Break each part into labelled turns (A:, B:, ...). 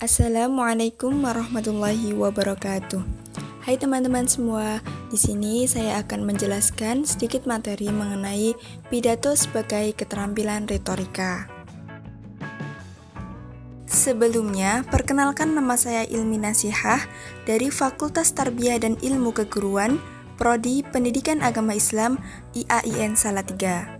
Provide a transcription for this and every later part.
A: Assalamualaikum warahmatullahi wabarakatuh. Hai teman-teman semua, di sini saya akan menjelaskan sedikit materi mengenai pidato sebagai keterampilan retorika. Sebelumnya, perkenalkan nama saya Ilmi Nasihah dari Fakultas Tarbiyah dan Ilmu Keguruan, Prodi Pendidikan Agama Islam IAIN Salatiga.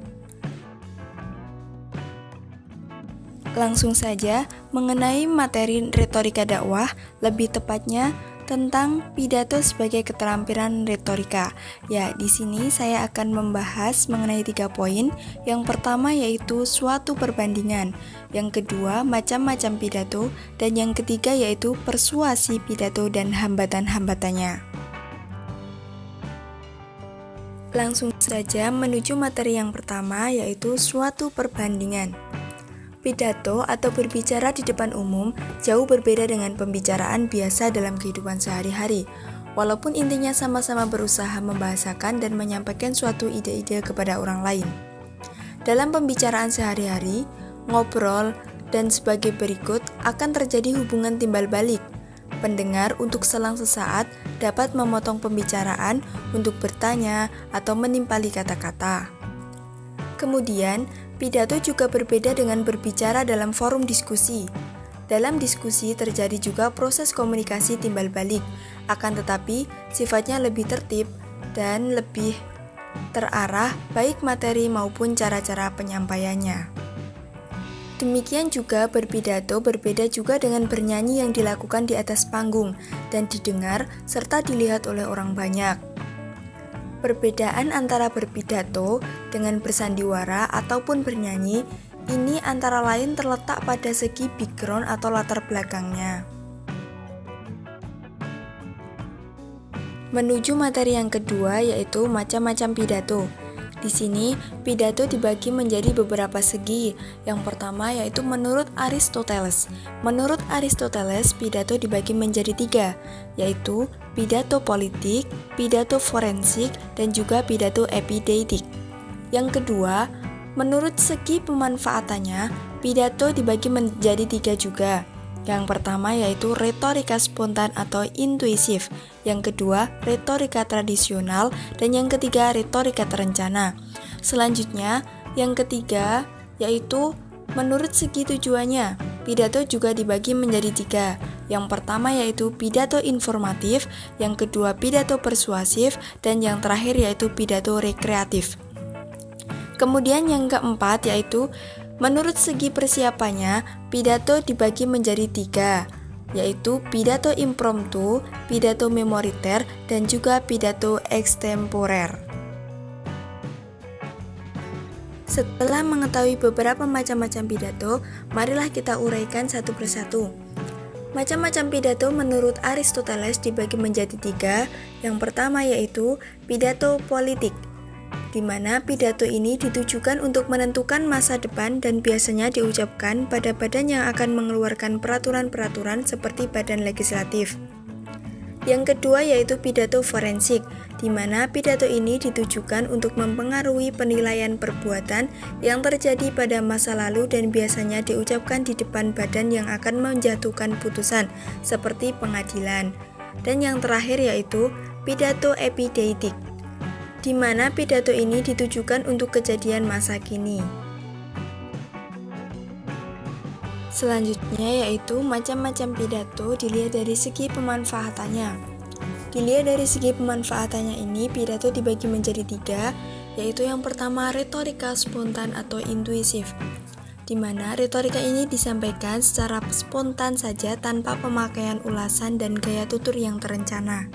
A: Langsung saja mengenai materi retorika dakwah, lebih tepatnya tentang pidato sebagai keterampilan retorika. Ya, di sini saya akan membahas mengenai 3 poin. Yang pertama yaitu suatu perbandingan, yang kedua macam-macam pidato, dan yang ketiga yaitu persuasi pidato dan hambatan-hambatannya. Langsung saja menuju materi yang pertama yaitu suatu perbandingan. Pidato atau berbicara di depan umum jauh berbeda dengan pembicaraan biasa dalam kehidupan sehari-hari. Walaupun intinya sama-sama berusaha membahasakan dan menyampaikan suatu ide-ide kepada orang lain. Dalam pembicaraan sehari-hari, ngobrol, dan sebagai berikut akan terjadi hubungan timbal balik. Pendengar untuk selang sesaat dapat memotong pembicaraan untuk bertanya atau menimpali kata-kata. Kemudian, pidato juga berbeda dengan berbicara dalam forum diskusi. Dalam diskusi terjadi juga proses komunikasi timbal balik, akan tetapi sifatnya lebih tertib dan lebih terarah baik materi maupun cara-cara penyampaiannya. Demikian juga berpidato berbeda juga dengan bernyanyi yang dilakukan di atas panggung dan didengar serta dilihat oleh orang banyak. Perbedaan antara berpidato dengan bersandiwara ataupun bernyanyi ini antara lain terletak pada segi background atau latar belakangnya. Menuju materi yang kedua yaitu macam-macam pidato. Di sini, pidato dibagi menjadi beberapa segi. Yang pertama yaitu menurut Aristoteles. Menurut Aristoteles, pidato dibagi menjadi 3, yaitu pidato politik, pidato forensik, dan juga pidato epideitik. Yang kedua, menurut segi pemanfaatannya, pidato dibagi menjadi 3 juga. Yang pertama yaitu retorika spontan atau intuisif, yang kedua retorika tradisional, dan yang ketiga retorika terencana. Selanjutnya, yang ketiga yaitu menurut segi tujuannya, pidato juga dibagi menjadi 3. Yang pertama yaitu pidato informatif, yang kedua pidato persuasif, dan yang terakhir yaitu pidato rekreatif. Kemudian yang keempat yaitu menurut segi persiapannya, pidato dibagi menjadi 3, yaitu pidato impromptu, pidato memoriter, dan juga pidato extemporer. Setelah mengetahui beberapa macam-macam pidato, marilah kita uraikan satu persatu. Macam-macam pidato menurut Aristoteles dibagi menjadi 3. Yang pertama yaitu pidato politik, di mana pidato ini ditujukan untuk menentukan masa depan dan biasanya diucapkan pada badan yang akan mengeluarkan peraturan-peraturan seperti badan legislatif. Yang kedua yaitu pidato forensik, di mana pidato ini ditujukan untuk mempengaruhi penilaian perbuatan yang terjadi pada masa lalu dan biasanya diucapkan di depan badan yang akan menjatuhkan putusan, seperti pengadilan. Dan yang terakhir yaitu pidato epideitik, di mana pidato ini ditujukan untuk kejadian masa kini. Selanjutnya yaitu macam-macam pidato dilihat dari segi pemanfaatannya. Dilihat dari segi pemanfaatannya ini, pidato dibagi menjadi 3, yaitu yang pertama retorika spontan atau intuisif, di mana retorika ini disampaikan secara spontan saja tanpa pemakaian ulasan dan gaya tutur yang terencana.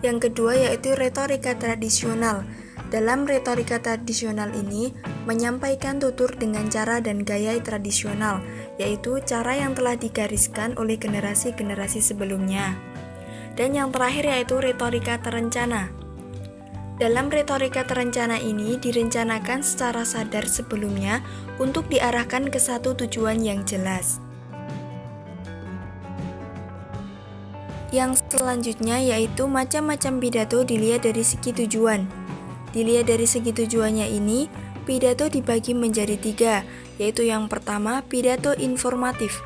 A: Yang kedua yaitu retorika tradisional. Dalam retorika tradisional ini menyampaikan tutur dengan cara dan gaya tradisional, yaitu cara yang telah digariskan oleh generasi-generasi sebelumnya. Dan yang terakhir yaitu retorika terencana. Dalam retorika terencana ini direncanakan secara sadar sebelumnya untuk diarahkan ke satu tujuan yang jelas. Yang selanjutnya yaitu macam-macam pidato dilihat dari segi tujuan. Dilihat dari segi tujuannya ini, pidato dibagi menjadi 3, yaitu yang pertama pidato informatif.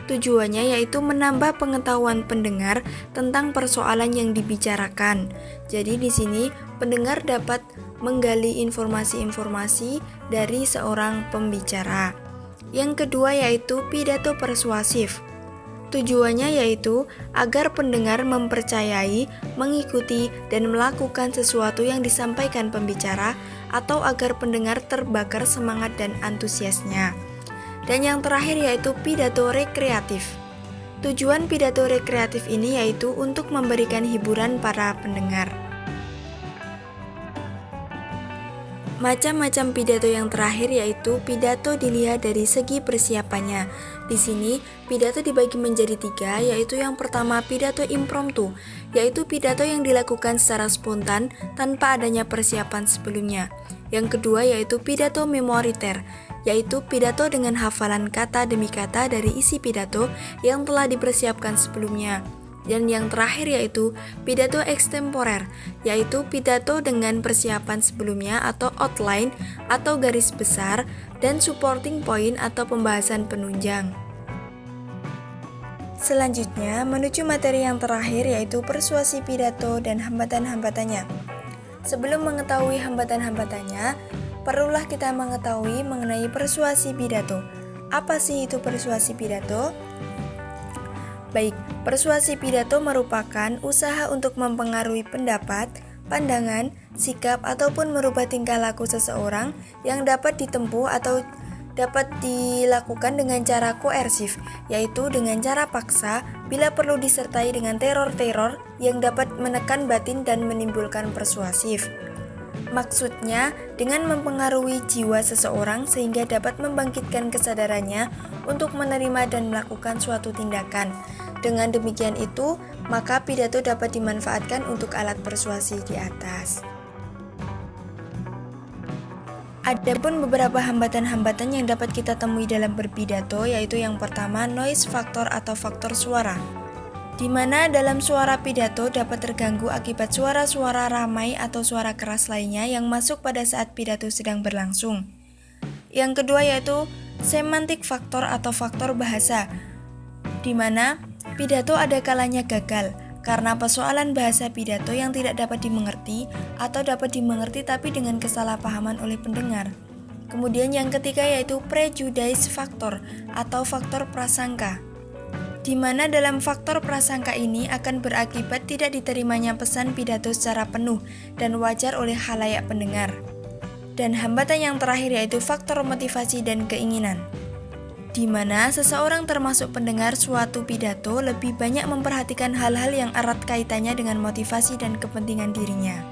A: Tujuannya yaitu menambah pengetahuan pendengar tentang persoalan yang dibicarakan. Jadi di sini pendengar dapat menggali informasi-informasi dari seorang pembicara. Yang kedua yaitu pidato persuasif. Tujuannya yaitu agar pendengar mempercayai, mengikuti, dan melakukan sesuatu yang disampaikan pembicara atau agar pendengar terbakar semangat dan antusiasnya. Dan yang terakhir yaitu pidato rekreatif. Tujuan pidato rekreatif ini yaitu untuk memberikan hiburan para pendengar. Macam-macam pidato yang terakhir yaitu pidato dilihat dari segi persiapannya. Di sini, pidato dibagi menjadi 3, yaitu yang pertama pidato impromptu, yaitu pidato yang dilakukan secara spontan tanpa adanya persiapan sebelumnya. Yang kedua yaitu pidato memoriter, yaitu pidato dengan hafalan kata demi kata dari isi pidato yang telah dipersiapkan sebelumnya. Dan yang terakhir yaitu pidato extemporer, yaitu pidato dengan persiapan sebelumnya atau outline atau garis besar dan supporting point atau pembahasan penunjang. Selanjutnya menuju materi yang terakhir yaitu persuasi pidato dan hambatan-hambatannya. Sebelum mengetahui hambatan-hambatannya, perlulah kita mengetahui mengenai persuasi pidato. Apa sih itu persuasi pidato? Baik, persuasi pidato merupakan usaha untuk mempengaruhi pendapat, pandangan, sikap, ataupun merubah tingkah laku seseorang yang dapat ditempuh atau dapat dilakukan dengan cara koersif, yaitu dengan cara paksa bila perlu disertai dengan teror-teror yang dapat menekan batin dan menimbulkan persuasif. Maksudnya, dengan mempengaruhi jiwa seseorang sehingga dapat membangkitkan kesadarannya untuk menerima dan melakukan suatu tindakan. Dengan demikian itu, maka pidato dapat dimanfaatkan untuk alat persuasi di atas. Adapun beberapa hambatan-hambatan yang dapat kita temui dalam berpidato yaitu yang pertama noise factor atau faktor suara, di mana dalam suara pidato dapat terganggu akibat suara-suara ramai atau suara keras lainnya yang masuk pada saat pidato sedang berlangsung. Yang kedua yaitu semantic factor atau faktor bahasa, di mana pidato ada kalanya gagal karena persoalan bahasa pidato yang tidak dapat dimengerti atau dapat dimengerti tapi dengan kesalahpahaman oleh pendengar. Kemudian yang ketiga yaitu prejudice factor atau faktor prasangka, di mana dalam faktor prasangka ini akan berakibat tidak diterimanya pesan pidato secara penuh dan wajar oleh khalayak pendengar. Dan hambatan yang terakhir yaitu faktor motivasi dan keinginan, di mana seseorang termasuk pendengar suatu pidato lebih banyak memperhatikan hal-hal yang erat kaitannya dengan motivasi dan kepentingan dirinya.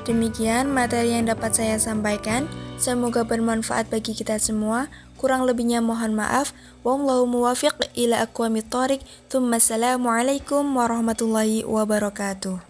A: Demikian materi yang dapat saya sampaikan, semoga bermanfaat bagi kita semua. Kurang lebihnya mohon maaf. Wallahu muwaffiq ila aqwamit thoriq. Assalamualaikum warahmatullahi wabarakatuh.